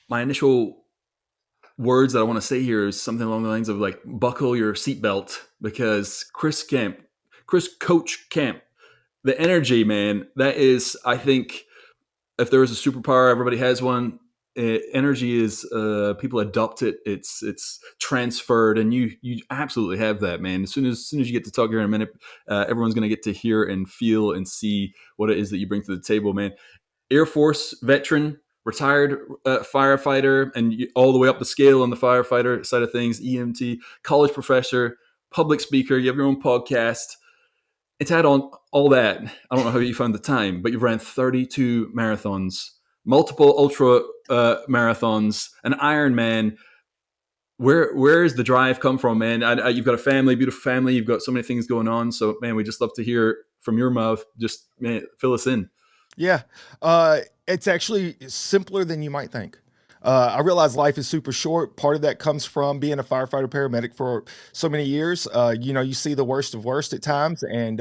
my initial words that I want to say here is something along the lines of like buckle your seatbelt because Chris Coach Camp, the energy, man, that is, I think, if there is a superpower, everybody has one. Energy is people adopt it. It's transferred, and you absolutely have that, man. As soon as you get to talk here in a minute, everyone's going to get to hear and feel and see what it is that you bring to the table, man. Air Force veteran, retired firefighter, and all the way up the scale on the firefighter side of things, EMT, college professor, public speaker. You have your own podcast. It's had on all that. I don't know how you found the time, but you've ran 32 marathons, multiple ultra marathons, an Ironman. Where is the drive come from, man? You've got a family, beautiful family. You've got so many things going on. So, man, we just love to hear from your mouth. Just man, fill us in. Yeah. It's actually simpler than you might think. I realize life is super short. Part of that comes from being a firefighter paramedic for so many years. You see the worst of worst at times. And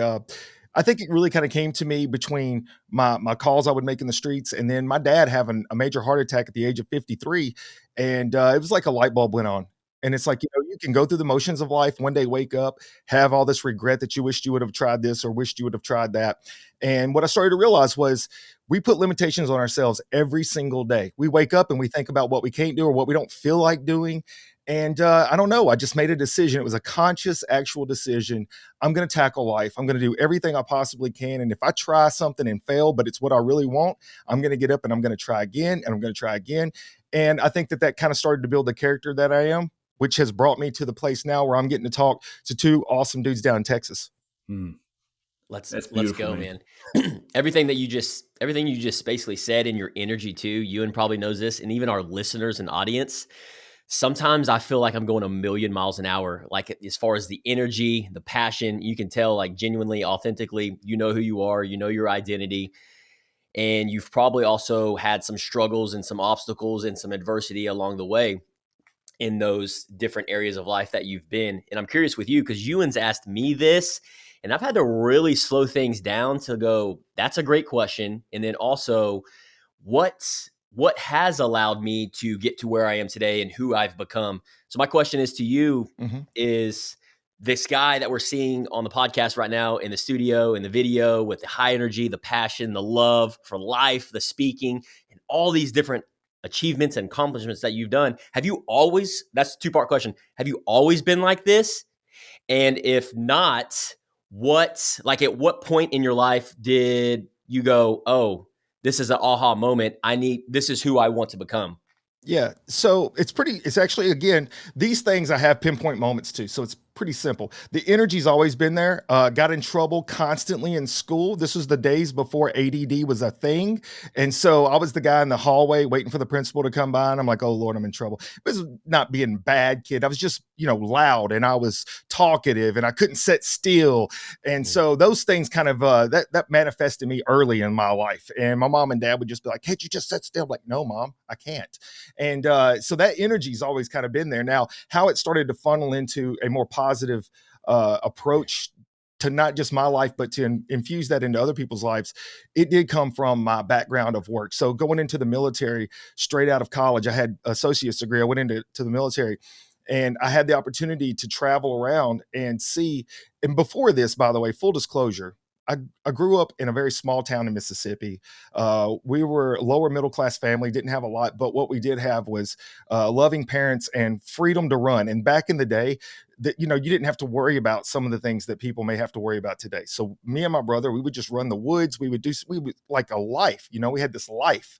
I think it really kind of came to me between my calls I would make in the streets and then my dad having a major heart attack at the age of 53. And it was like a light bulb went on. And it's like, you can go through the motions of life, one day wake up, have all this regret that you wished you would have tried this or wished you would have tried that. And what I started to realize was we put limitations on ourselves every single day. We wake up and we think about what we can't do or what we don't feel like doing. And I don't know. I just made a decision. It was a conscious, actual decision. I'm going to tackle life. I'm going to do everything I possibly can. And if I try something and fail, but it's what I really want, I'm going to get up and I'm going to try again and I'm going to try again. And I think that kind of started to build the character that I am, which has brought me to the place now where I'm getting to talk to two awesome dudes down in Texas. Hmm. Let's That's let's beautiful, go, man. man. Everything you just basically said in your energy too. Ewan probably knows this, and even our listeners and audience. Sometimes I feel like I'm going a million miles an hour. Like as far as the energy, the passion, you can tell like genuinely, authentically, you know who you are, you know your identity, and you've probably also had some struggles and some obstacles and some adversity along the way in those different areas of life that you've been. And I'm curious with you because Ewan's asked me this, and I've had to really slow things down to go, that's a great question. And then also, what has allowed me to get to where I am today and who I've become? So my question is to you Mhm. is this guy that we're seeing on the podcast right now in the studio, in the video with the high energy, the passion, the love for life, the speaking, and all these different achievements and accomplishments that you've done. Have you always, that's a two-part question. Have you always been like this? And if not, at what point in your life did you go, oh, this is an aha moment. This is who I want to become? Yeah. So it's actually, again, these things I have pinpoint moments to. So it's pretty simple. The energy's always been there. Got in trouble constantly in school. This was the days before ADD was a thing. And so I was the guy in the hallway waiting for the principal to come by. And I'm like, oh, Lord, I'm in trouble. This was not being bad kid. I was just, loud and I was talkative and I couldn't sit still. And Mm. so those things kind of, that manifested me early in my life. And my mom and dad would just be like, can't you just sit still? I'm like, no, Mom, I can't. And so that energy's always kind of been there. Now, how it started to funnel into a more positive approach to not just my life, but to infuse that into other people's lives, it did come from my background of work. So going into the military straight out of college, I had associate's degree. I went into the military and I had the opportunity to travel around and see. And before this, by the way, full disclosure, I grew up in a very small town in Mississippi. We were a lower middle class family, didn't have a lot, but what we did have was loving parents and freedom to run. And back in the day, that you didn't have to worry about some of the things that people may have to worry about today. So me and my brother, we would just run the woods. We would like a life. We had this life.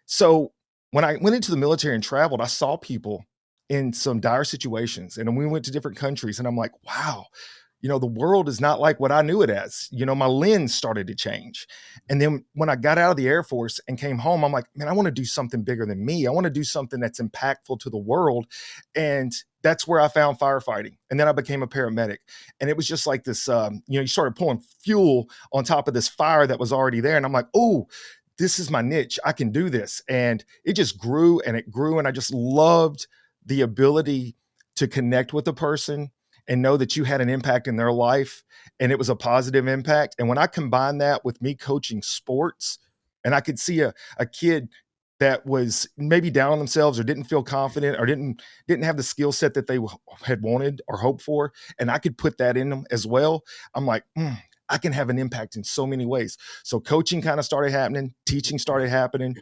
So when I went into the military and traveled, I saw people in some dire situations, and we went to different countries, and I'm like, wow, the world is not like what I knew it as. My lens started to change. And then when I got out of the Air Force and came home, I'm like, man, I want to do something bigger than me. I want to do something that's impactful to the world. And that's where I found firefighting. And then I became a paramedic. And it was just like this, you started pouring fuel on top of this fire that was already there. And I'm like, oh, this is my niche. I can do this. And it just grew and it grew. And I just loved the ability to connect with a person and know that you had an impact in their life and it was a positive impact. And when I combine that with me coaching sports and I could see a kid that was maybe down on themselves or didn't feel confident or didn't have the skill set that they had wanted or hoped for, and I could put that in them as well, I'm like, I can have an impact in so many ways. So coaching kind of started happening, teaching started happening,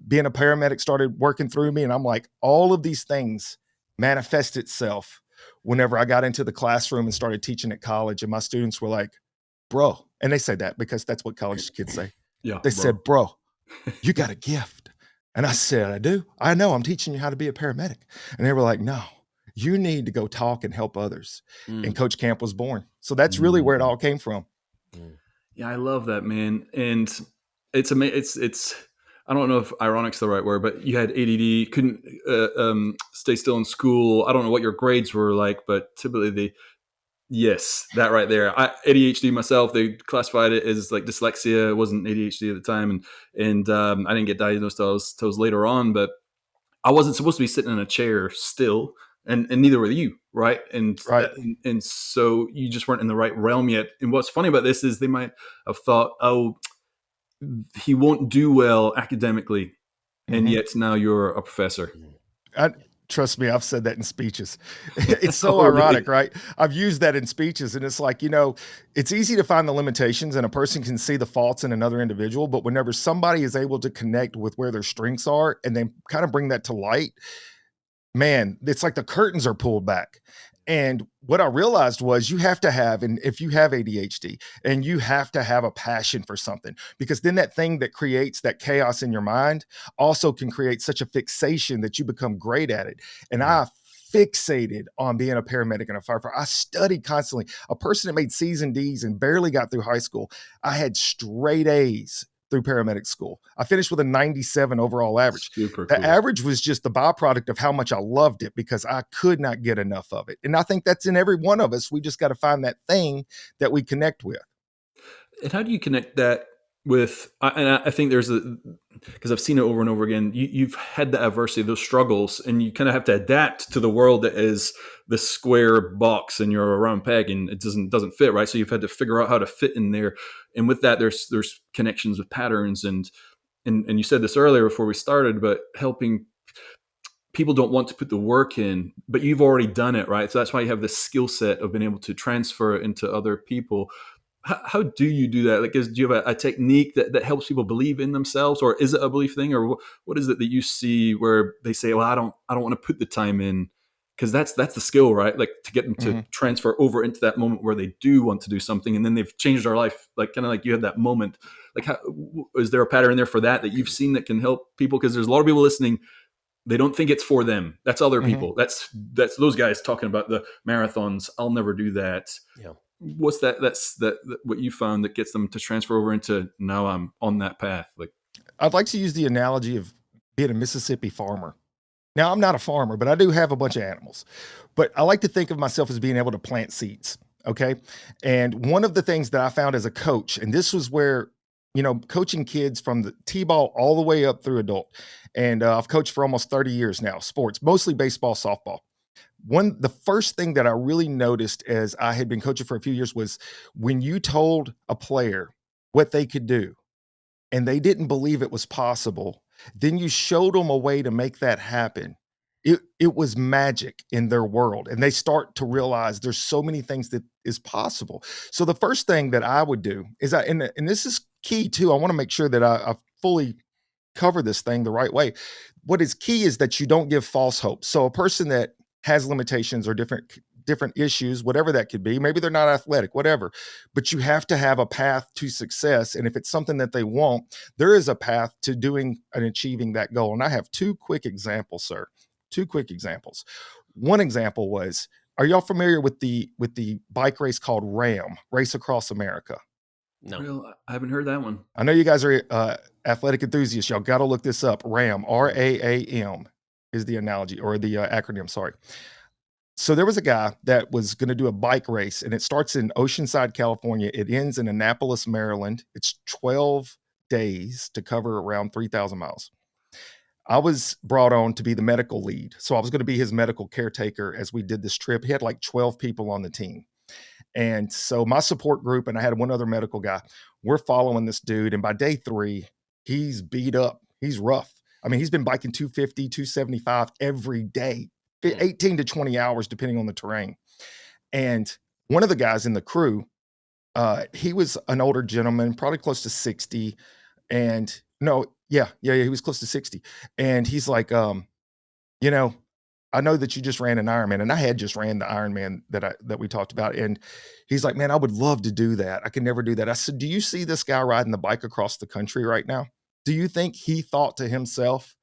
being a paramedic started working through me, and I'm like, all of these things manifest itself whenever I got into the classroom and started teaching at college, and my students were like, bro, and they said that because that's what college kids say. Yeah, They bro. said, bro, you got a gift. And I said, I do. I know. I'm teaching you how to be a paramedic. And they were like, no, you need to go talk and help others. And Mm, Coach Camp was born. So that's really where it Mm. all came from. mm, Yeah, I love that, man. And it's I don't know if ironic's the right word, but you had ADD, couldn't stay still in school. I don't know what your grades were like, but typically yes, that right there. ADHD myself, they classified it as like dyslexia. It wasn't ADHD at the time, and I didn't get diagnosed till I was later on. But I wasn't supposed to be sitting in a chair still, and neither were you, right? Right. And so you just weren't in the right realm yet. And what's funny about this is they might have thought, oh, he won't do well academically, and Mhm. yet now you're a professor. mm. I, trust me, I've said that in speeches. It's so Oh, really? ironic, right? I've used that in speeches, and it's like, it's easy to find the limitations, and a person can see the faults in another individual. But whenever somebody is able to connect with where their strengths are and then kind of bring that to light, man, it's like the curtains are pulled back. And what I realized was you have to have, and if you have ADHD, and you have to have a passion for something, because then that thing that creates that chaos in your mind also can create such a fixation that you become great at it. And Yeah. I fixated on being a paramedic and a firefighter. I studied constantly. A person that made C's and D's and barely got through high school, I had straight A's through paramedic school. I finished with a 97 overall average. Super The cool. average was just the byproduct of how much I loved it because I could not get enough of it. And I think that's in every one of us. We just got to find that thing that we connect with. And how do you connect that with? I think there's because I've seen it over and over again. You've had the adversity, those struggles, and you kind of have to adapt to the world that is the square box, and you're a round peg, and it doesn't fit, right? So you've had to figure out how to fit in there, and with that, there's connections with patterns, and you said this earlier before we started, but helping people don't want to put the work in, but you've already done it, right? So that's why you have this skill set of being able to transfer it into other people. How do you do that? Like, do you have a technique that helps people believe in themselves, or is it a belief thing, or what is it that you see where they say, "Well, I don't want to put the time in," because that's the skill, right? Like to get them to Mhm. transfer over into that moment where they do want to do something, and then they've changed their life. Like kind of like you had that moment. Like, is there a pattern there for that you've seen that can help people? Because there's a lot of people listening, they don't think it's for them. That's other Mhm. people. That's those guys talking about the marathons. I'll never do that. Yeah. What's that? That's what you found that gets them to transfer over into now I'm on that path. Like, I'd like to use the analogy of being a Mississippi farmer. Now, I'm not a farmer, but I do have a bunch of animals. But I like to think of myself as being able to plant seeds. Okay. And one of the things that I found as a coach, and this was where, coaching kids from the T ball all the way up through adult. And I've coached for almost 30 years now, sports, mostly baseball, softball. The first thing that I really noticed as I had been coaching for a few years was when you told a player what they could do and they didn't believe it was possible, then you showed them a way to make that happen. It was magic in their world, and they start to realize there's so many things that is possible. So the first thing that I would do is and this is key too. I want to make sure that I fully cover this thing the right way. What is key is that you don't give false hope. So a person that has limitations or different issues, whatever that could be, maybe they're not athletic, whatever, but you have to have a path to success. And if it's something that they want, there is a path to doing and achieving that goal. And I have two quick examples, sir. Two quick examples. One example was, are y'all familiar with the bike race called RAM, Race Across America? No. real, I haven't heard that one. I know you guys are athletic enthusiasts. Y'all got to look this up. RAM, RAM is the analogy or the acronym. Sorry. So there was a guy that was going to do a bike race, and it starts in Oceanside, California. It ends in Annapolis, Maryland. It's 12 days to cover around 3,000 miles. I was brought on to be the medical lead. So I was going to be his medical caretaker as we did this trip. He had like 12 people on the team. And so my support group, and I had one other medical guy, we're following this dude. And by day 3, he's beat up. He's rough. I mean, he's been biking 250, 275 every day, 18 to 20 hours, depending on the terrain. And one of the guys in the crew, he was an older gentleman, probably close to 60. And no, yeah, he was close to 60. And he's like, you know, I know that you just ran an Ironman, and I had just ran the Ironman that we talked about. And he's like, man, I would love to do that. I can never do that. I said, do you see this guy riding the bike across the country right now? Do you think he thought to himself,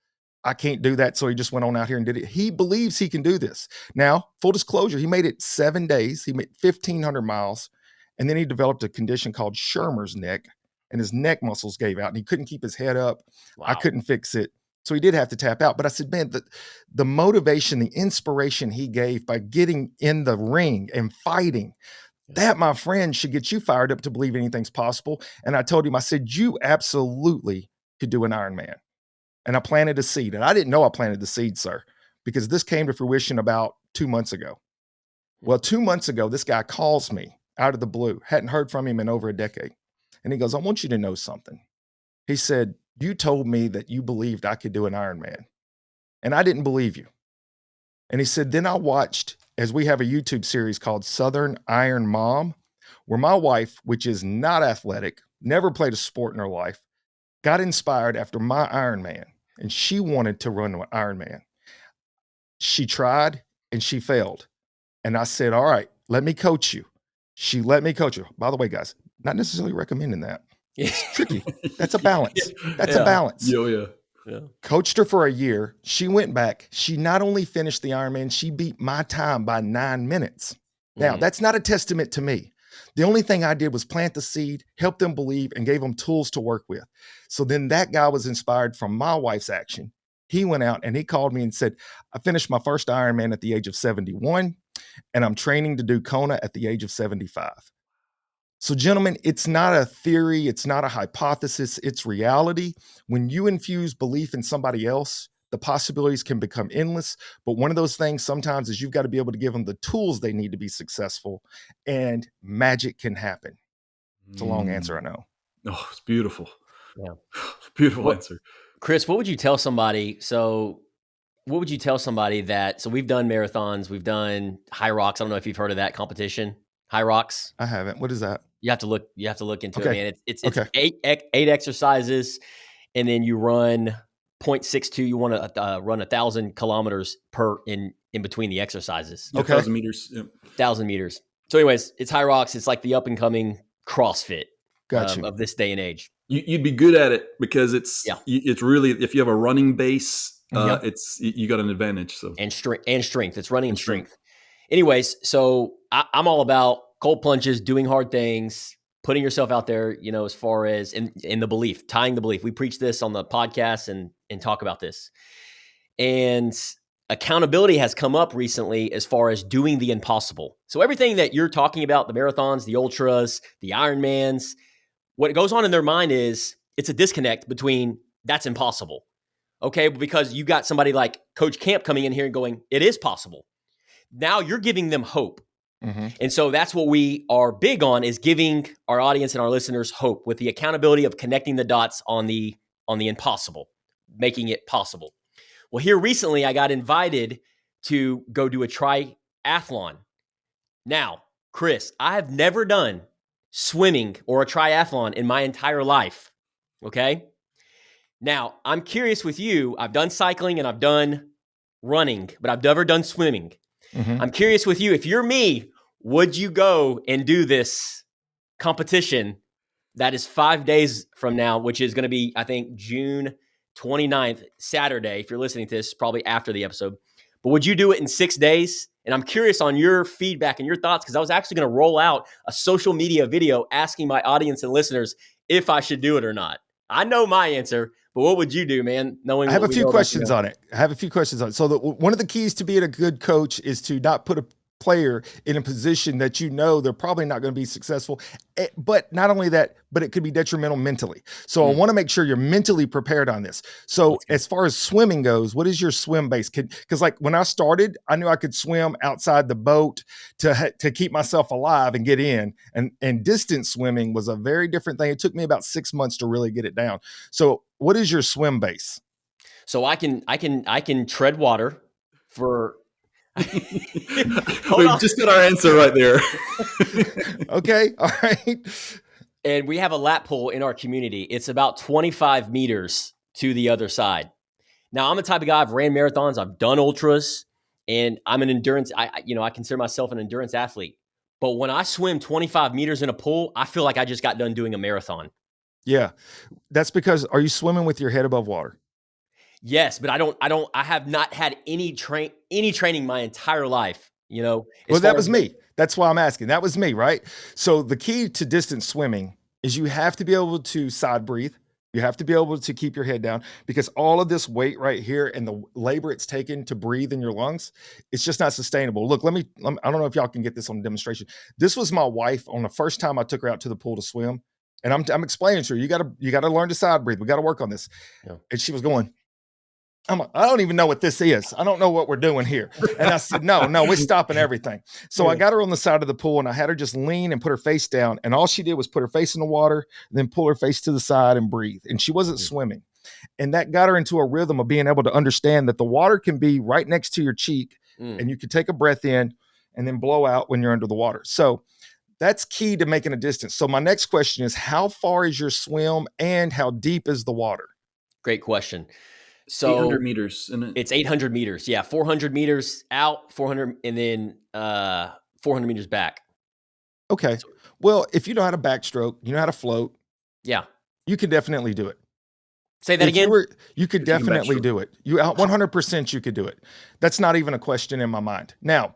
I can't do that? So he just went on out here and did it. He believes he can do this. Now, full disclosure, he made it 7 days. He made 1,500 miles. And then he developed a condition called Schirmer's neck, and his neck muscles gave out and he couldn't keep his head up. Wow. I couldn't fix it. So he did have to tap out. But I said, man, the motivation, the inspiration he gave by getting in the ring and fighting, that, my friend, should get you fired up to believe anything's possible. And I told him, I said, you absolutely could do an Ironman. And I planted a seed. And I didn't know I planted the seed, sir, because this came to fruition about 2 months ago. Well, 2 months ago, this guy calls me out of the blue. Hadn't heard from him in over a decade. And he goes, I want you to know something. He said, you told me that you believed I could do an Ironman, and I didn't believe you. And he said, then I watched, as we have a YouTube series called Southern Iron Mom, where my wife, which is not athletic, never played a sport in her life, got inspired after my Ironman, and she wanted to run an Ironman. She tried and she failed. And I said, all right, let me coach you. She let me coach her. By the way, guys, not necessarily recommending that. It's tricky. That's a balance. That's a balance. Yeah. Coached her for a year. She went back. She not only finished the Ironman, she beat my time by 9 minutes. Now, that's not a testament to me. The only thing I did was plant the seed, help them believe, and gave them tools to work with. So then that guy was inspired from my wife's action. He went out and he called me and said, I finished my first Ironman at the age of 71, and I'm training to do Kona at the age of 75. So, gentlemen, it's not a theory. It's not a hypothesis. It's reality. When you infuse belief in somebody else, the possibilities can become endless. But one of those things sometimes is you've got to be able to give them the tools they need to be successful, and magic can happen. It's a long answer, I know. Oh, it's beautiful. Yeah. Beautiful answer. Chris, what would you tell somebody? So we've done marathons, we've done High Rocks. I don't know if you've heard of that competition. High Rocks. I haven't. What is that? You have to look into Okay. it, man. It's eight exercises, and then you run 0.62. You want to run 1,000 kilometers in between the exercises. Yeah, 1,000 meters. Yep. 1,000 meters. So anyways, it's High Rocks. It's like the up and coming CrossFit of this day and age. You'd be good at it because it's really, if you have a running base, you got an advantage. So and strength. It's running and strength. Anyways, so I'm all about cold plunges, doing hard things, putting yourself out there, as far as in the belief, tying the belief. We preach this on the podcast and talk about this. And accountability has come up recently as far as doing the impossible. So everything that you're talking about, the marathons, the ultras, the Ironmans, what goes on in their mind is it's a disconnect between that's impossible. Okay, because you got somebody like Coach Camp coming in here and going, it is possible. Now you're giving them hope. Mm-hmm. And so that's what we are big on, is giving our audience and our listeners hope with the accountability of connecting the dots on the impossible, making it possible. Well, here recently, I got invited to go do a triathlon. Now, Chris, I have never done swimming or a triathlon in my entire life. Okay. Now, I'm curious with you. I've done cycling and I've done running, but I've never done swimming. Mm-hmm. I'm curious with you. If you're me, would you go and do this competition that is 5 days from now, which is going to be, I think, June 29th, Saturday. If you're listening to this, probably after the episode. But would you do it in 6 days? And I'm curious on your feedback and your thoughts, because I was actually going to roll out a social media video asking my audience and listeners if I should do it or not. I know my answer, but what would you do, man? I have a few questions on it. So one of the keys to being a good coach is to not put a player in a position that they're probably not going to be successful. But not only that, but it could be detrimental mentally. So I want to make sure you're mentally prepared on this. So as far as swimming goes, what is your swim base? Because like when I started, I knew I could swim outside the boat to keep myself alive and get in. And distance swimming was a very different thing. It took me about 6 months to really get it down. So what is your swim base? So I can tread water for hold We've on. just got our answer right there. Okay. All right. And we have a lap pool in our community. It's about 25 meters to the other side. Now, I'm the type of guy, I've ran marathons, I've done ultras, and I'm an endurance, I consider myself an endurance athlete. But when I swim 25 meters in a pool, I feel like I just got done doing a marathon. Yeah. That's because, are you swimming with your head above water? Yes, but I have not had any training my entire life, as Well, far that as was me. That's why I'm asking. That was me, right? So the key to distance swimming is you have to be able to side breathe. You have to be able to keep your head down because all of this weight right here and the labor it's taken to breathe in your lungs, it's just not sustainable. Look, I don't know if y'all can get this on a demonstration. This was my wife on the first time I took her out to the pool to swim. And I'm explaining to her, you gotta learn to side breathe. We got to work on this. Yeah. And she was going, I don't even know what this is. I don't know what we're doing here. And I said, no, we're stopping everything. So I got her on the side of the pool and I had her just lean and put her face down. And all she did was put her face in the water, then pull her face to the side and breathe. And she wasn't swimming. And that got her into a rhythm of being able to understand that the water can be right next to your cheek and you can take a breath in and then blow out when you're under the water. So that's key to making a distance. So my next question is, how far is your swim and how deep is the water? Great question. 800 So meters. And it's 800 meters. Yeah, 400 meters out, 400, and then 400 meters back. Okay. So, Well, if you know how to backstroke, you know how to float, yeah. you could definitely do it. Say that If you again. were, you could if you can definitely backstroke. do it. You 100% you could do it. That's not even a question in my mind. Now,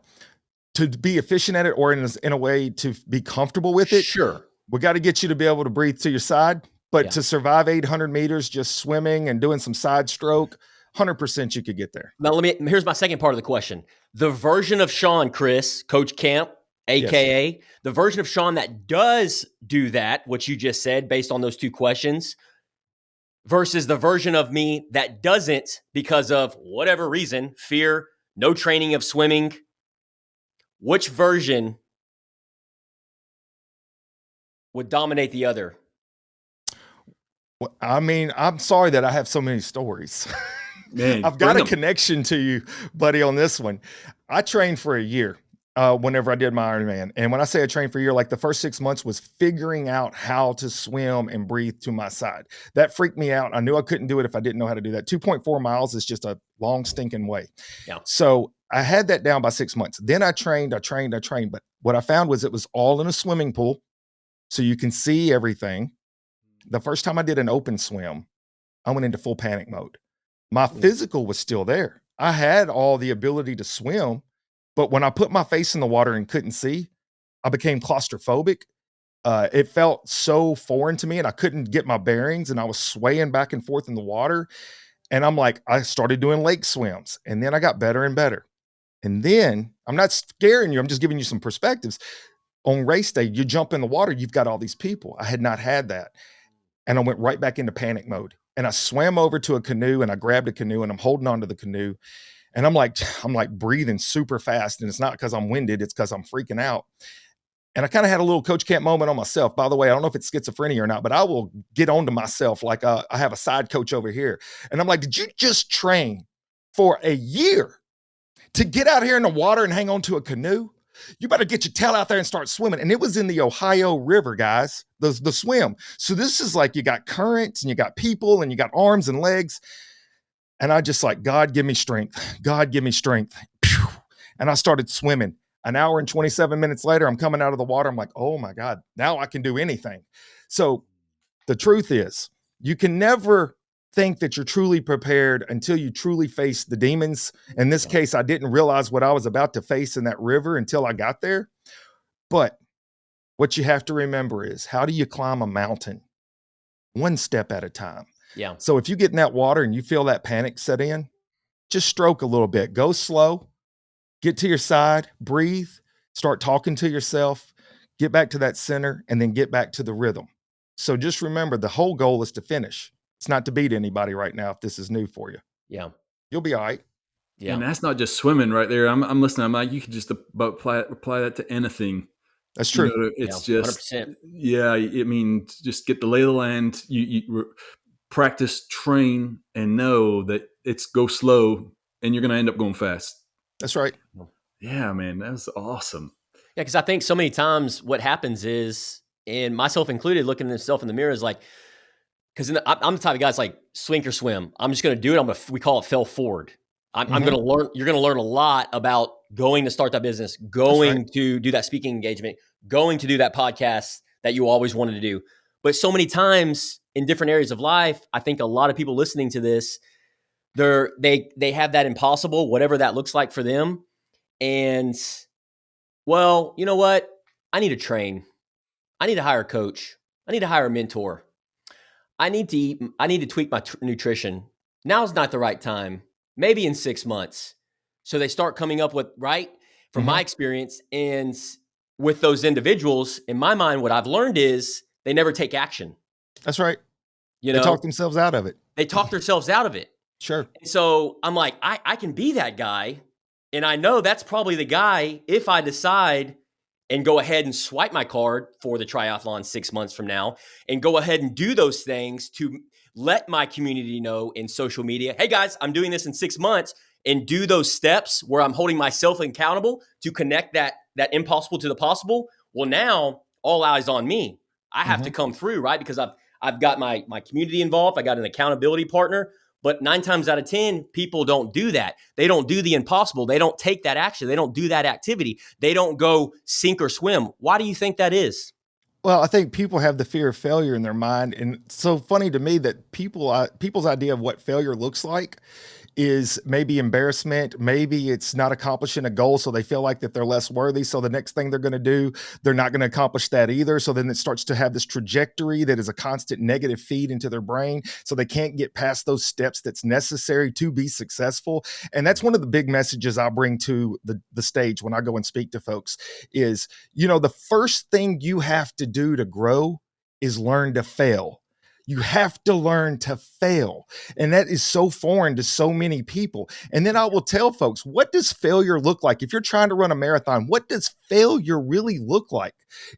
to be efficient at it or in a way to be comfortable with it, Sure. we got to get you to be able to breathe to your side. But Yeah. to survive 800 meters just swimming and doing some side stroke, 100% you could get there. Now here's my second part of the question. The version of Sean, Chris, Coach Camp, Yes. aka the version of Sean that does do that, what you just said based on those two questions, versus the version of me that doesn't because of whatever reason, fear, no training of swimming. Which version would dominate the other? Well, I mean, I'm sorry that I have so many stories. Man, I've got bring a 'em. connection to you, buddy, on this one. I trained for a year whenever I did my Ironman. And when I say I trained for a year, like the first 6 months was figuring out how to swim and breathe to my side. That freaked me out. I knew I couldn't do it if I didn't know how to do that. 2.4 miles is just a long, stinking way. Yeah. So I had that down by 6 months. Then I trained. But what I found was it was all in a swimming pool. So you can see everything. The first time I did an open swim, I went into full panic mode. My physical was still there. I had all the ability to swim, but when I put my face in the water and couldn't see, I became claustrophobic. It felt so foreign to me and I couldn't get my bearings and I was swaying back and forth in the water. And I'm like, I started doing lake swims and then I got better and better. And then I'm not scaring you, I'm just giving you some perspectives. On race day, you jump in the water, you've got all these people. I had not had that. And I went right back into panic mode. And I swam over to a canoe and I grabbed a canoe and I'm holding onto the canoe. And I'm like breathing super fast. And it's not because I'm winded, it's because I'm freaking out. And I kind of had a little coach camp moment on myself. By the way, I don't know if it's schizophrenia or not, but I will get onto myself like I have a side coach over here. And I'm like, did you just train for a year to get out here in the water and hang on to a canoe? You better get your tail out there and start swimming. And it was in the Ohio River, guys, the swim. So this is like you got currents and you got people and you got arms and legs. And I just like, God, give me strength. God, give me strength. And I started swimming. An hour and 27 minutes later, I'm coming out of the water. I'm like, oh my God, now I can do anything. So the truth is, you can never think that you're truly prepared until you truly face the demons. In this case, I didn't realize what I was about to face in that river until I got there. But what you have to remember is, how do you climb a mountain? One step at a time. Yeah. So if you get in that water and you feel that panic set in, just stroke a little bit, go slow, get to your side, breathe, start talking to yourself, get back to that center, and then get back to the rhythm. So just remember, the whole goal is to finish. It's not to beat anybody right now if this is new for you. Yeah. You'll be all right. Yeah. And that's not just swimming right there. I'm listening. I'm like, you could just apply that to anything. That's true. It's Yeah, just, 100%. yeah. I mean, just get the lay of the land. practice, train, and know that it's go slow and you're going to end up going fast. That's right. Yeah, man, that's awesome. Yeah, because I think so many times what happens is, and myself included, looking at themselves in the mirror is like, because I'm the type of guy that's like sink or swim. I'm just going to do it. We call it fail forward. I'm going to learn. You're going to learn a lot about going to start that business, going to do that speaking engagement, going to do that podcast that you always wanted to do. But so many times in different areas of life, I think a lot of people listening to this, they have that impossible, whatever that looks like for them. And well, you know what? I need to train. I need to hire a coach. I need to hire a mentor. I need to eat. I need to tweak my nutrition. Now's not the right time. Maybe in 6 months. So they start coming up with, right? From my experience, and with those individuals, in my mind, what I've learned is they never take action. That's right. You They know, talk themselves out of it. they talk themselves out of it. Sure. So I'm like, I can be that guy. And I know that's probably the guy if I decide and go ahead and swipe my card for the triathlon 6 months from now and go ahead and do those things to let my community know in social media, hey guys, I'm doing this in 6 months, and do those steps where I'm holding myself accountable to connect that impossible to the possible. Well, now all eyes on me. I have to come through, right? Because I've got my community involved. I got an accountability partner. But 9 times out of 10, people don't do that. They don't do the impossible. They don't take that action. They don't do that activity. They don't go sink or swim. Why do you think that is? Well, I think people have the fear of failure in their mind. And it's so funny to me that people's idea of what failure looks like is maybe embarrassment. Maybe it's not accomplishing a goal. So they feel like that they're less worthy. So the next thing they're going to do, they're not going to accomplish that either. So then it starts to have this trajectory that is a constant negative feed into their brain. So they can't get past those steps that's necessary to be successful. And that's one of the big messages I bring to the stage when I go and speak to folks is, the first thing you have to do to grow is learn to fail. You have to learn to fail. And that is so foreign to so many people. And then I will tell folks, what does failure look like? If you're trying to run a marathon, what does failure really look like?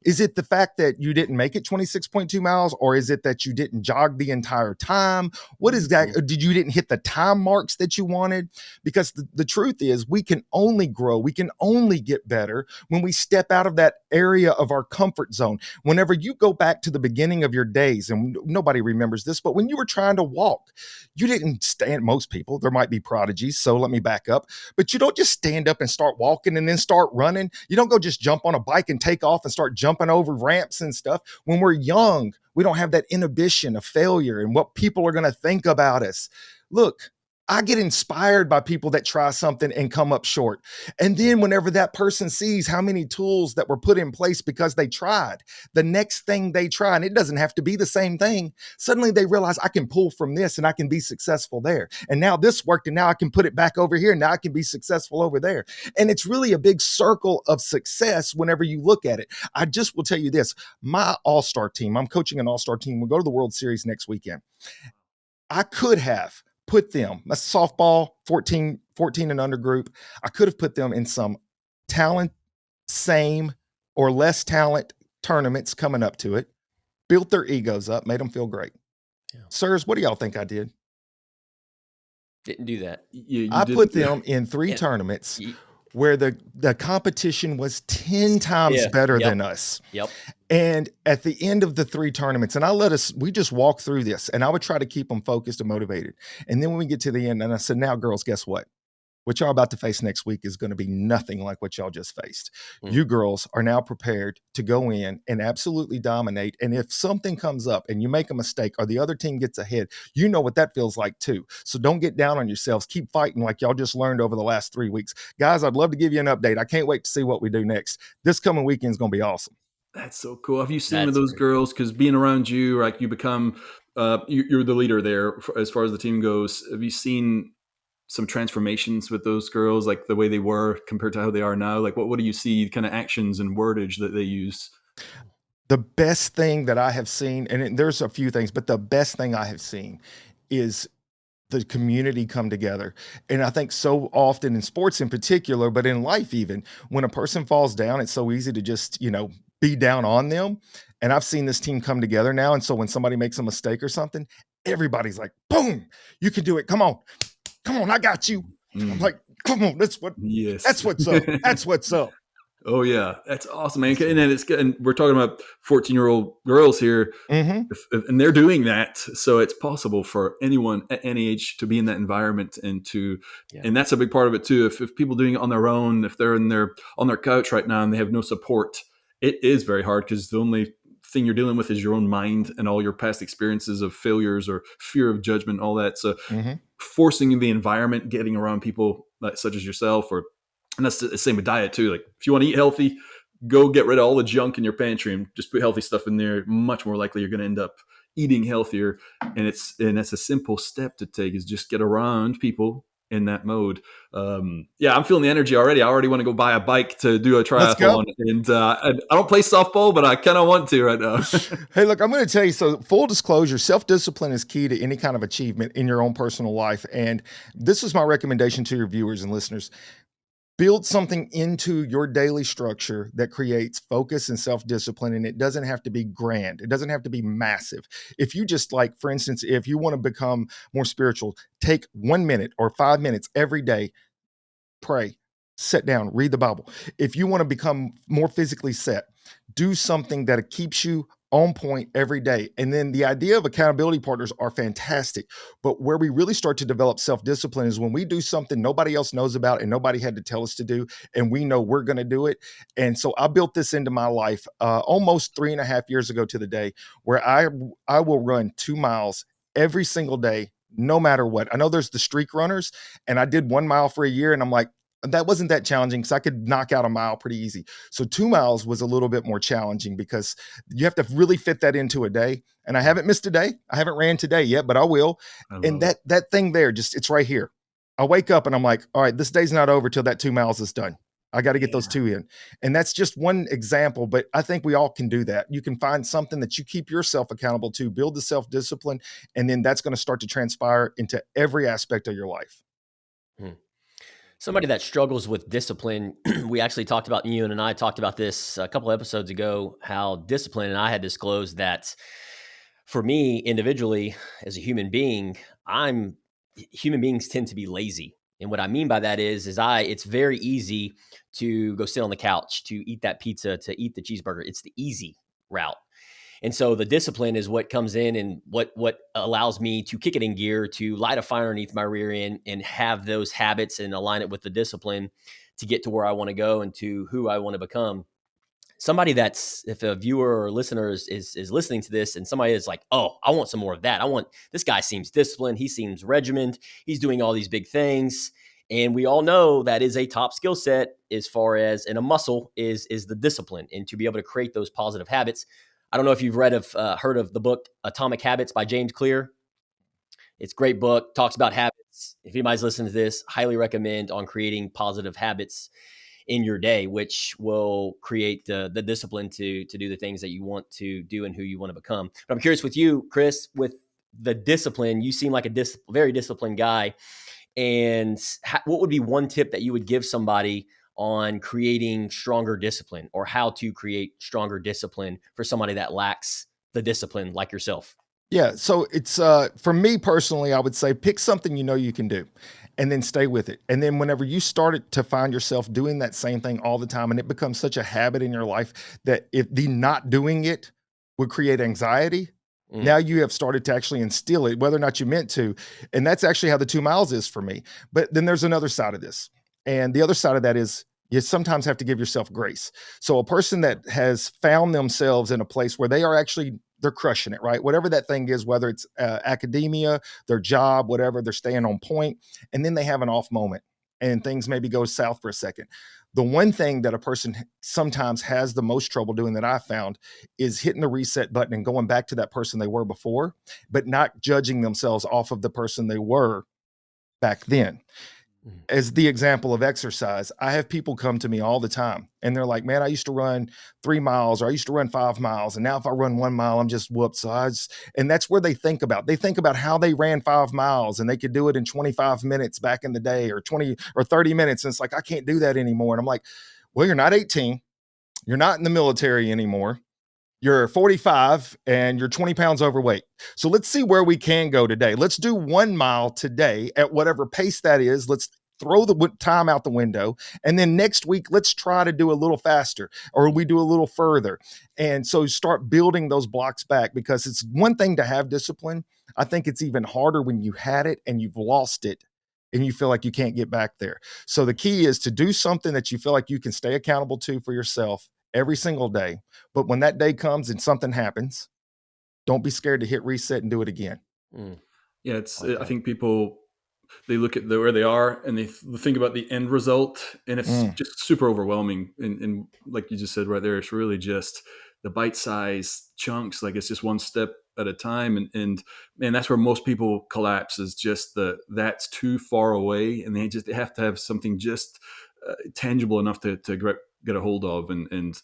Is it the fact that you didn't make it 26.2 miles? Or is it that you didn't jog the entire time? What is that? Did you didn't hit the time marks that you wanted? Because the truth is we can only grow. We can only get better when we step out of that area of our comfort zone. Whenever you go back to the beginning of your days, and nobody remembers this, but when you were trying to walk, you didn't stand. Most people, there might be prodigies, so let me back up, but you don't just stand up and start walking and then start running. You don't go just jump on a bike and take off and start jumping over ramps and stuff. When we're young, we don't have that inhibition of failure and what people are going to think about us. Look, I get inspired by people that try something and come up short. And then whenever that person sees how many tools that were put in place because they tried, the next thing they try, and it doesn't have to be the same thing, suddenly they realize I can pull from this and I can be successful there. And now this worked and now I can put it back over here and now I can be successful over there. And it's really a big circle of success whenever you look at it. I just will tell you this, my all-star team, I'm coaching an all-star team. We'll go to the World Series next weekend. I could have put them, that's softball, 14 and under group. I could have put them in some talent, same or less talent tournaments coming up to it, built their egos up, made them feel great. Yeah. Sirs, what do y'all think I did? Didn't do that. I put them in 3 tournaments where the competition was 10 times better than us. Yep. And at the end of the 3 tournaments, and we just walk through this, and I would try to keep them focused and motivated. And then when we get to the end, and I said, now girls, guess what? What y'all about to face next week is going to be nothing like what y'all just faced. You girls are now prepared to go in and absolutely dominate. And if something comes up and you make a mistake or the other team gets ahead, you know what that feels like too. So don't get down on yourselves. Keep fighting like y'all just learned over the last 3 weeks. Guys, I'd love to give you an update. I can't wait to see what we do next. This coming weekend is going to be awesome. That's so cool. Have you seen with those girls? Because being around you, like you become, you're the leader there as far as the team goes. Have you seen some transformations with those girls, like the way they were compared to how they are now? Like what do you see kind of actions and wordage that they use? The best thing that I have seen, and there's a few things, but the best thing I have seen is the community come together. And I think so often in sports in particular, but in life even, when a person falls down, it's so easy to just, be down on them. And I've seen this team come together now. And so when somebody makes a mistake or something, everybody's like, boom, you can do it. Come on, I got you. I'm Mm. like, come on, that's Yes. what's up. That's what's up. Oh yeah, that's awesome, man. So, And then it's good. And we're talking about 14-year-old girls here, mm-hmm. and they're doing that. So it's possible for anyone at any age to be in that environment and to, Yeah. and that's a big part of it too. If people doing it on their own, if they're on their couch right now and they have no support, it is very hard because the only thing you're dealing with is your own mind and all your past experiences of failures or fear of judgment, all that. So Mm-hmm. forcing the environment, getting around people like, such as yourself, or and that's the same with diet too. Like if you want to eat healthy, go get rid of all the junk in your pantry and just put healthy stuff in there. Much more likely you're going to end up eating healthier. And that's a simple step to take, is just get around people in that mode. Yeah, I'm feeling the energy already. I already want to go buy a bike to do a Let's triathlon, go. and I don't play softball, but I kind of want to right now. Hey, look, I'm going to tell you. So, full disclosure, self discipline is key to any kind of achievement in your own personal life. And this is my recommendation to your viewers and listeners. Build something into your daily structure that creates focus and self discipline. And it doesn't have to be grand, it doesn't have to be massive. If you just, like, for instance, if you want to become more spiritual, take 1 minute or 5 minutes every day, pray, sit down, read the Bible. If you want to become more physically set, do something that keeps you on point every day. And then the idea of accountability partners are fantastic. But where we really start to develop self discipline is when we do something nobody else knows about and nobody had to tell us to do, and we know we're going to do it. And so I built this into my life almost 3.5 years ago to the day, where I will run 2 miles every single day, no matter what. I know there's the streak runners, and I did 1 mile for a year, and I'm like, that wasn't that challenging because I could knock out a mile pretty easy. So 2 miles was a little bit more challenging because you have to really fit that into a day. And I haven't missed a day. I haven't ran today yet, but I will. I And love it. that thing there, just it's right here. I wake up and I'm like, all right, this day's not over till that 2 miles is done. I got to get those Yeah. two in. And that's just one example, but I think we all can do that. You can find something that you keep yourself accountable to, build the self-discipline, and then that's going to start to transpire into every aspect of your life. Hmm. Somebody that struggles with discipline, we actually talked about, you and I talked about this a couple episodes ago, how discipline, and I had disclosed that for me individually as a human being, human beings tend to be lazy. And what I mean by that is it's very easy to go sit on the couch, to eat that pizza, to eat the cheeseburger. It's the easy route. And so the discipline is what comes in and what allows me to kick it in gear, to light a fire underneath my rear end and have those habits and align it with the discipline to get to where I want to go and to who I want to become. Somebody that's, if a viewer or listener is listening to this and somebody is like, oh, I want some more of that. This guy seems disciplined. He seems regimented. He's doing all these big things. And we all know that is a top skill set as far as, and a muscle is the discipline, and to be able to create those positive habits. I don't know if you've heard of the book Atomic Habits by James Clear. It's a great book, talks about habits. If anybody's listening to this, highly recommend on creating positive habits in your day, which will create the discipline to do the things that you want to do and who you want to become. But I'm curious with you, Chris, with the discipline, you seem like a very disciplined guy. And what would be one tip that you would give somebody on creating stronger discipline, or how to create stronger discipline for somebody that lacks the discipline like yourself? Yeah, so it's for me personally, I would say pick something you know you can do and then stay with it. And then whenever you start to find yourself doing that same thing all the time and it becomes such a habit in your life that if the not doing it would create anxiety, Mm, now you have started to actually instill it, whether or not you meant to. And that's actually how the 2 miles is for me. But then there's another side of this. And the other side of that is you sometimes have to give yourself grace. So a person that has found themselves in a place where they're crushing it, right? Whatever that thing is, whether it's academia, their job, whatever, they're staying on point, and then they have an off moment and things maybe go south for a second. The one thing that a person sometimes has the most trouble doing that I found is hitting the reset button and going back to that person they were before, but not judging themselves off of the person they were back then. mm, As the example of exercise, I have people come to me all the time and they're like, man, I used to run 3 miles, or I used to run 5 miles. And now if I run 1 mile, I'm just whoops. And that's where they think about how they ran 5 miles and they could do it in 25 minutes back in the day, or 20 or 30 minutes. And it's like, I can't do that anymore. And I'm like, well, you're not 18. You're not in the military anymore. you're 45 and you're 20 pounds overweight. So let's see where we can go today. Let's do 1 mile today at whatever pace that is. Let's throw the time out the window. And then next week, let's try to do a little faster or we do a little further. And so start building those blocks back, because it's one thing to have discipline. I think it's even harder when you had it and you've lost it and you feel like you can't get back there. So the key is to do something that you feel like you can stay accountable to for yourself every single day. But when that day comes and something happens, don't be scared to hit reset and do it again. Yeah, I think people, they look at where they are and they think about the end result, and it's just super overwhelming. And like you just said right there, it's really just the bite-sized chunks. Like it's just one step at a time. And man, that's where most people collapse, is just that's too far away, and they have to have something just tangible enough to get a hold of. And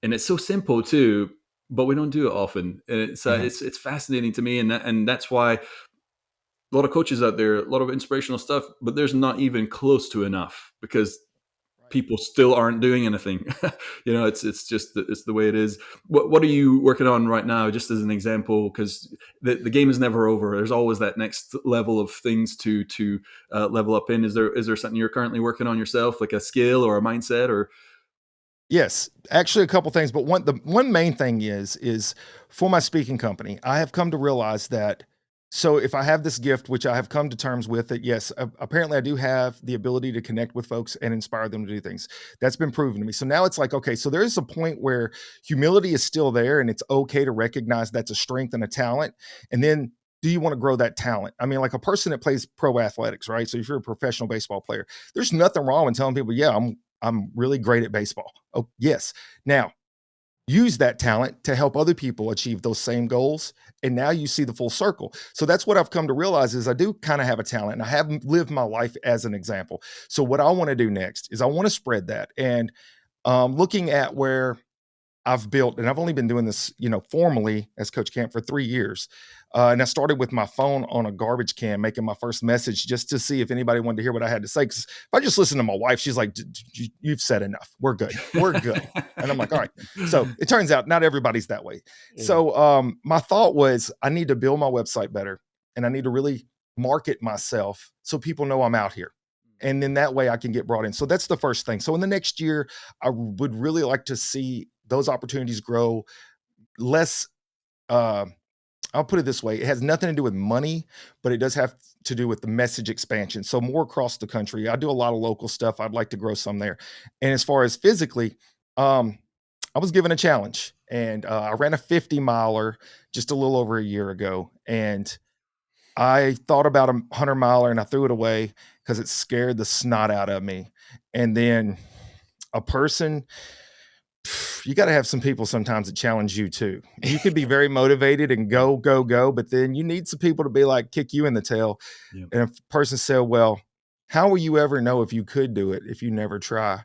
it's so simple too, but we don't do it often. And it's fascinating to me, and that's why a lot of coaches out there, a lot of inspirational stuff, but there's not even close to enough, because people still aren't doing anything. It's just it's the way it is. What are you working on right now, just as an example? Because the game is never over. There's always that next level of things to level up in. Is there something you're currently working on yourself, like a skill or a mindset? Or Yes, actually a couple things, but the one main thing is for my speaking company, I have come to realize that, so if I have this gift, which I have come to terms with, that yes, apparently I do have the ability to connect with folks and inspire them to do things. That's been proven to me. So now it's like, okay, so there is a point where humility is still there, and it's okay to recognize that's a strength and a talent. And then, do you want to grow that talent? I mean, like a person that plays pro athletics, right? So if you're a professional baseball player, there's nothing wrong with telling people, yeah, I'm really great at baseball. Oh, yes. Now, use that talent to help other people achieve those same goals. And now you see the full circle. So that's what I've come to realize, is I do kind of have a talent, and I haven't lived my life as an example. So what I want to do next is I want to spread that. And looking at where I've built, and I've only been doing this, formally as Coach Camp for 3 years. And I started with my phone on a garbage can, making my first message just to see if anybody wanted to hear what I had to say. Because if I just listen to my wife, she's like, "You've said enough. We're good. We're good." And I'm like, "All right." So it turns out not everybody's that way. Yeah. So my thought was, I need to build my website better, and I need to really market myself so people know I'm out here. And then that way I can get brought in. So that's the first thing. So in the next year, I would really like to see those opportunities grow less. I'll put it this way: it has nothing to do with money, but it does have to do with the message expansion. So more across the country. I do a lot of local stuff. I'd like to grow some there. And as far as physically, I was given a challenge, and I ran a 50 miler just a little over a year ago. And I thought about a 100 miler and I threw it away because it scared the snot out of me. And then a person, you got to have some people sometimes that challenge you too. You could be very motivated and go, go, go, but then you need some people to be like, kick you in the tail. Yep. And if a person said, well, how will you ever know if you could do it if you never try?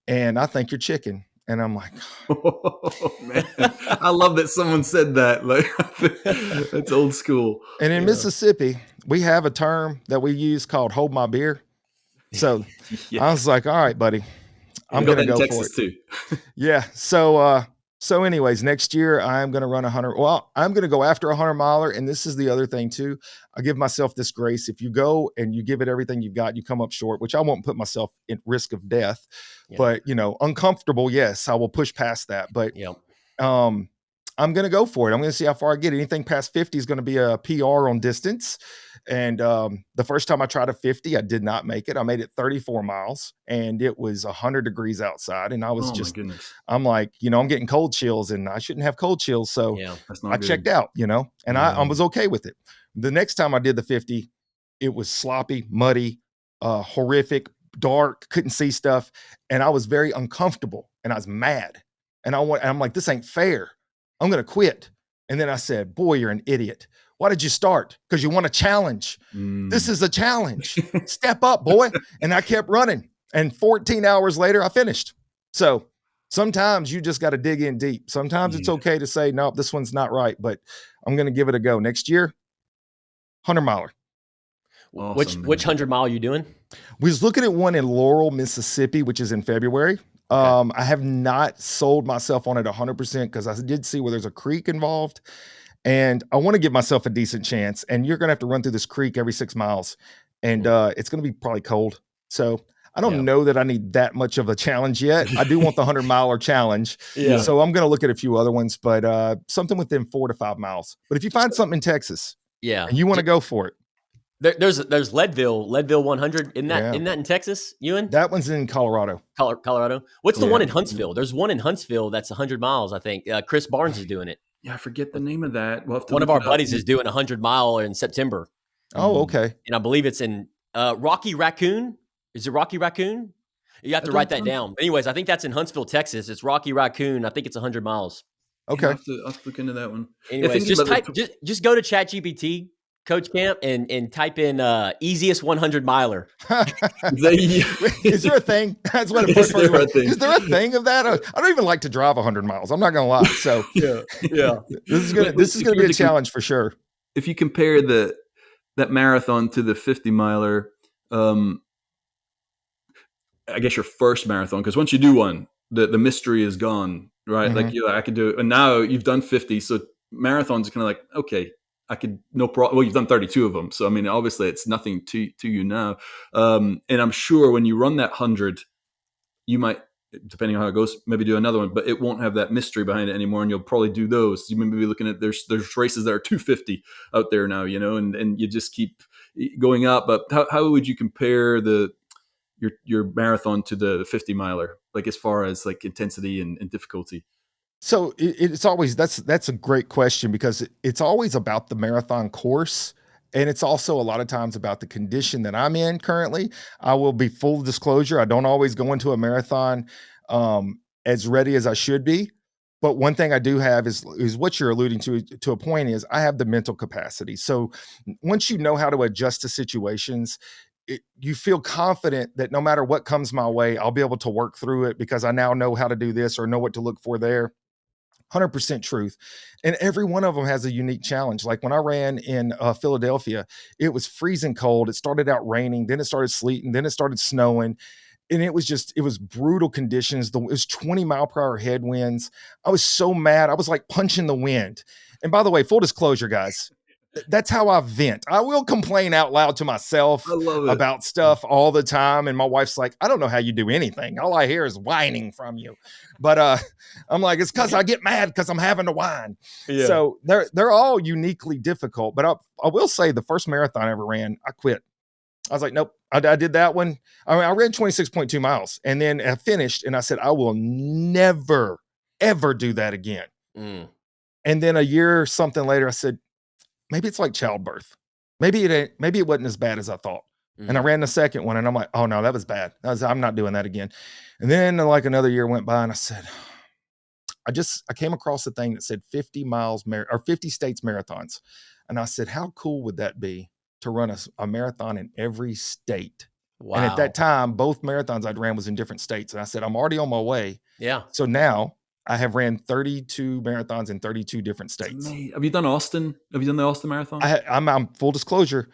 And I think you're chicken. And I'm like, oh, man, I love that someone said that. Like, that's old school. and in Mississippi, we have a term that we use called hold my beer. So Yeah. I was like, all right, buddy, I'm got going to that in go for it. Texas too. Yeah. So anyways, next year I'm going to run 100. Well, I'm going to go after a 100 miler. And this is the other thing too. I give myself this grace. If you go and you give it everything you've got, you come up short, which I won't put myself at risk of death, but uncomfortable. Yes, I will push past that. But, I'm going to go for it. I'm going to see how far I get. Anything past 50 is going to be a PR on distance. And the first time I tried a 50, I did not make it. I made it 34 miles, and it was 100 degrees outside. And I was my goodness. I'm like, I'm getting cold chills, and I shouldn't have cold chills. So that's not I good. checked out, and I was okay with it. The next time I did the 50, it was sloppy, muddy, horrific, dark, couldn't see stuff. And I was very uncomfortable, and I was mad. And I'm like, this ain't fair. I'm going to quit. And then I said, boy, you're an idiot. Why did you start? Because you want a challenge. This is a challenge. Step up, boy. And I kept running. And 14 hours later, I finished. So sometimes you just got to dig in deep. Sometimes it's okay to say, no, this one's not right, but I'm going to give it a go. Next year, 100 miler. Awesome, which 100 mile are you doing? We was looking at one in Laurel, Mississippi, which is in February. Okay. I have not sold myself on it 100% because I did see where there's a creek involved, and I want to give myself a decent chance. And you're gonna have to run through this creek every 6 miles, and Mm, it's gonna be probably cold. So I yeah. don't know that I need that much of a challenge yet. I do want the 100 miler challenge, Yeah. Yeah. so I'm gonna look at a few other ones, but something within 4 to 5 miles. But if you find something in Texas Yeah. and you want to go for it, There's Leadville 100. yeah, Isn't that in Texas, Ewan? that one's in Colorado. Colorado. What's the Yeah. one in Huntsville? There's one in Huntsville that's 100 miles, I think. Chris Barnes is doing it. Yeah, I forget the name of that. We'll have to One of look our it up. buddies is doing a 100-mile in September, Oh, Mm. okay. and I believe it's in Rocky Raccoon. Is it Rocky Raccoon? You have I to don't write that know. down. Anyways, I think that's in Huntsville, Texas. It's Rocky Raccoon. I think it's 100 miles. Yeah, Okay. I'll have to look into that one. Yeah, Anyways, thinking just about type the just go to ChatGPT, Coach Camp, and type in easiest 100 miler. they, Is there a thing? That's what the is first person there a was. thing? Is there a thing of that? I don't even like to drive 100 miles. I'm not gonna lie. So Yeah, yeah. this is If gonna you be were a to challenge for sure. if you compare that marathon to the 50 miler, I guess your first marathon, because once you do one, the mystery is gone, right? Like Mhm. you, I could do it, and now you've done 50, so marathons are kind of like, okay, I could no problem. Well, you've done 32 of them, so I mean, obviously, it's nothing to you now. And I'm sure when you run that 100, you might, depending on how it goes, maybe do another one, but it won't have that mystery behind it anymore, and you'll probably do those. You may be looking at there's races that are 250 out there now, and you just keep going up. But how would you compare your marathon to the 50 miler, like as far as like intensity and difficulty? So it's always that's a great question because it's always about the marathon course. And it's also a lot of times about the condition that I'm in currently. I will be full disclosure. I don't always go into a marathon as ready as I should be. But one thing I do have is what you're alluding to a point is I have the mental capacity. So once you know how to adjust to situations, you feel confident that no matter what comes my way, I'll be able to work through it because I now know how to do this or know what to look for there. 100% truth. And every one of them has a unique challenge. Like when I ran in Philadelphia, it was freezing cold. It started out raining, then it started sleeting, then it started snowing. And it was brutal conditions. It was 20-mile-per-hour headwinds. I was so mad. I was like punching the wind. And by the way, full disclosure, guys, that's how I vent. I will complain out loud to I myself love it. about stuff all the time. And my wife's like, I don't know how you do anything. All I hear is whining from you. But I'm like, it's because I get mad because I'm having to whine. Yeah. So they're all uniquely difficult. But I will say the first marathon I ever ran, I quit. I was like, nope, I did that one. I mean, I ran 26.2 miles and then I finished and I said, I will never, ever do that again. Mm. And then a year or something later, I said, maybe it's like childbirth. Maybe it wasn't as bad as I thought. And I Mm. ran the second one and I'm like, oh no, that was bad. I'm not doing that again. And then like another year went by and I said, I came across a thing that said 50 miles or 50 states marathons. And I said, how cool would that be to run a marathon in every state? And at Wow. that time, both marathons I'd ran was in different states. And I said, I'm already on my way. Yeah. So now I have ran 32 marathons in 32 different It's states. amazing. Have you done Austin? Have you done the Austin Marathon? I'm full disclosure.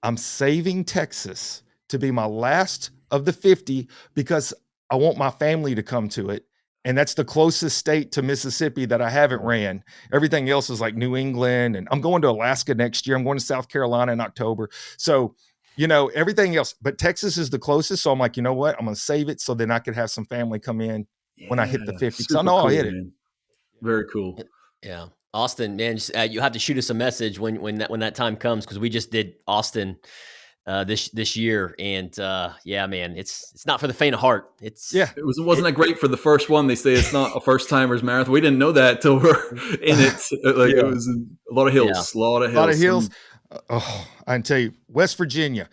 I'm saving Texas to be my last of the 50 because I want my family to come to it. And that's the closest state to Mississippi that I haven't ran. Everything else is like New England. And I'm going to Alaska next year. I'm going to South Carolina in October. So, everything else, but Texas is the closest. So I'm like, you know what? I'm going to save it so then I could have some family come in when I Yeah, hit the 50 because I super know I'll cool, hit it. man. Very cool. Yeah. Austin, man, you have to shoot us a message when that time comes because we just did Austin this year, and yeah, man, it's not for the faint of heart. Yeah. Wasn't that great for the first one? They say it's not a first timers marathon. We didn't know that till we're in it. Like it Yeah. was a lot of Yeah. hills, a lot of A lot of hills. hills. Oh, I can tell you, West Virginia.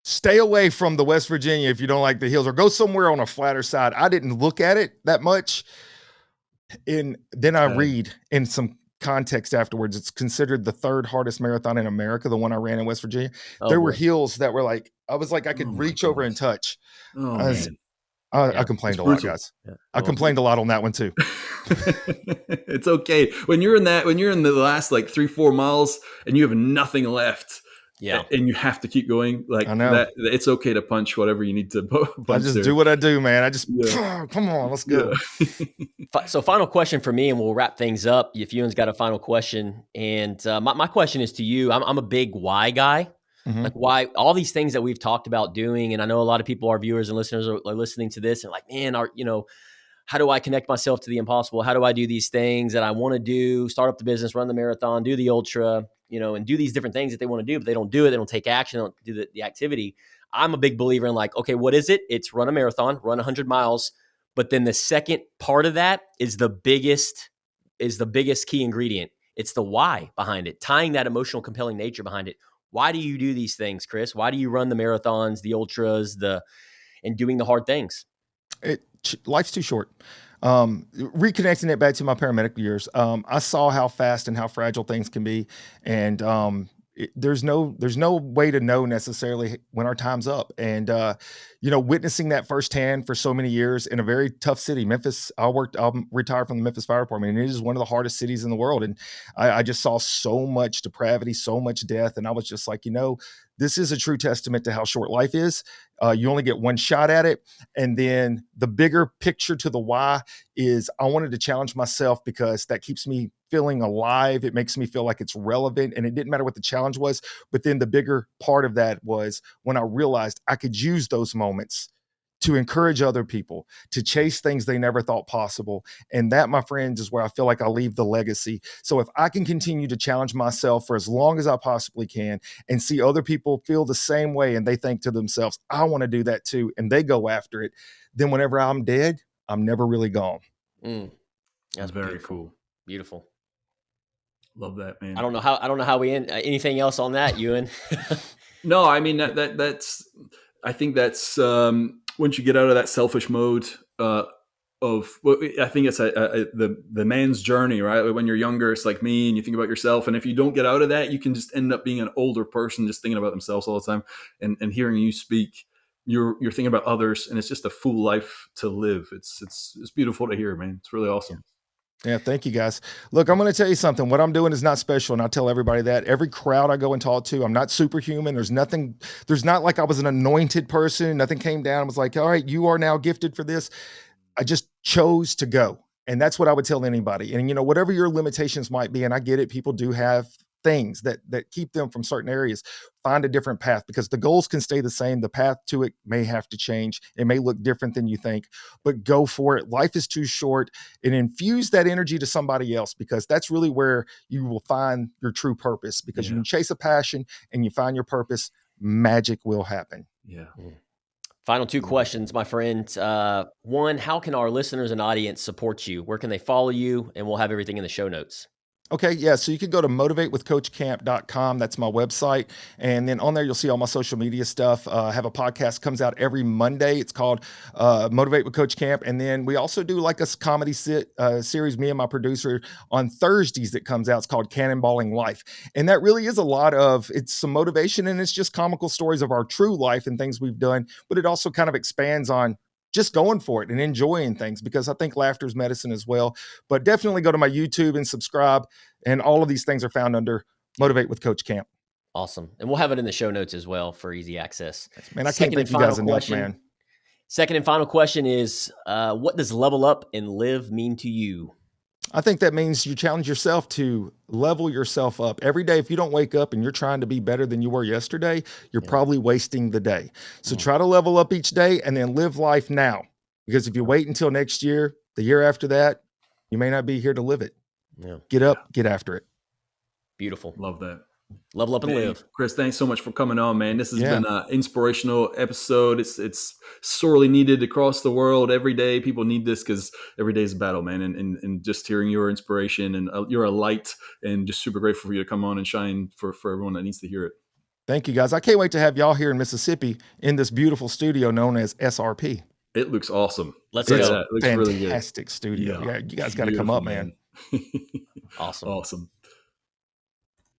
Stay away from the West Virginia if you don't like the hills, or go somewhere on a flatter side. I didn't look at it that much, and then I read in some context afterwards. It's considered the third hardest marathon in America. The one I ran in West Virginia. Oh, There were boy. hills that were like I was like I Oh could my reach over and goodness. touch. Oh I, was- man, I Yeah. complained it's a lot, brutal. guys. Yeah. I complained a lot on that one too. It's okay when you're in the last like 3-4 miles and you have nothing left. Yeah. and you have to keep going I like know. that. It's okay to punch whatever you need to I punch just there. do what I do, man. I just, Yeah. come on, let's Yeah. go. So final question for me, and we'll wrap things up. If Ewan's got a final question, and my question is to you. I'm a big why guy. Like Mhm. why all these things that we've talked about doing, and I know a lot of people, our viewers and listeners, are listening to this and like, man, how do I connect myself to the impossible? How do I do these things that I want to do? Start up the business, run the marathon, do the ultra, and do these different things that they want to do, but they don't do it. They don't take action. They don't do the activity. I'm a big believer in like, okay, what is it? It's run a marathon, run 100 miles. But then the second part of that is the biggest key ingredient. It's the why behind it, tying that emotional, compelling nature behind it. Why do you do these things, Chris? Why do you run the marathons, the ultras, and doing the hard things? Life's too short. Reconnecting it back to my paramedic years, I saw how fast and how fragile things can be, and there's no way to know necessarily when our time's up. And witnessing that firsthand for so many years in a very tough city, Memphis. I'm retired from the Memphis Fire Department, and it is one of the hardest cities in the world. And I just saw so much depravity, so much death, and I was just like, this is a true testament to how short life is. You only get one shot at it. And then the bigger picture to the why is I wanted to challenge myself because that keeps me feeling alive. It makes me feel like it's relevant, and it didn't matter what the challenge was. But then the bigger part of that was when I realized I could use those moments to encourage other people to chase things they never thought possible. And that, my friends, is where I feel like I leave the legacy. So if I can continue to challenge myself for as long as I possibly can and see other people feel the same way and they think to themselves, I want to do that too, and they go after it, then whenever I'm dead, I'm never really gone. That's Very beautiful. cool. Beautiful. Love that, man. I don't know how we end. Anything else on that, Ewan? No, I mean that's. I think that's once you get out of that selfish mode of. Well, I think it's the man's journey, right? When you're younger, it's like me, and you think about yourself, and if you don't get out of that, you can just end up being an older person, just thinking about themselves all the time. And hearing you speak, you're thinking about others, and it's just a full life to live. It's beautiful to hear, man. It's really awesome. Yeah, thank you guys. Look, I'm going to tell you something. What I'm doing is not special, and I tell everybody that. Every crowd I go and talk to, I'm not superhuman. There's not like I was an anointed person. Nothing came down and was like, all right, you are now gifted for this. I just chose to go. And that's what I would tell anybody. And whatever your limitations might be, and I get it, people do have things that keep them from certain areas. Find a different path, because the goals can stay the same. The path to it may have to change. It may look different than you think, but go for it. Life is too short, and infuse that energy to somebody else, because that's really where you will find your true purpose. Because Yeah. when you chase a passion and you find your purpose, magic will happen. Yeah. Final two questions, my friend. One, how can our listeners and audience support you? Where can they follow you? And we'll have everything in the show notes. Okay, yeah. So you could go to motivatewithcoachcamp.com. That's my website. And then on there, you'll see all my social media stuff. I have a podcast comes out every Monday. It's called Motivate with Coach Camp. And then we also do like a comedy series, me and my producer, on Thursdays that comes out. It's called Cannonballing Life. And that really is it's some motivation, and it's just comical stories of our true life and things we've done. But it also kind of expands on just going for it and enjoying things, because I think laughter is medicine as well. But definitely go to my YouTube and subscribe. And all of these things are found under Motivate with Coach Camp. Awesome. And we'll have it in the show notes as well for easy access. Man, I can't thank you guys enough, man. Second and final question is, what does level up and live mean to you? I think that means you challenge yourself to level yourself up every day. If you don't wake up and you're trying to be better than you were yesterday, you're probably wasting the day. So try to level up each day and then live life now. Because if you wait until next year, the year after that, you may not be here to live it. Yeah. Get up, get after it. Beautiful. Love that. Level up and live. Chris, thanks so much for coming on, man. This has been an inspirational episode. It's sorely needed across the world every day. People need this because every day is a battle, man. And just hearing your inspiration, and you're a light, and just super grateful for you to come on and shine for everyone that needs to hear it. Thank you, guys. I can't wait to have y'all here in Mississippi in this beautiful studio known as SRP. It looks awesome. Let's go. It looks really good. Fantastic studio. Yeah, you guys got to come up, man. Awesome. Awesome.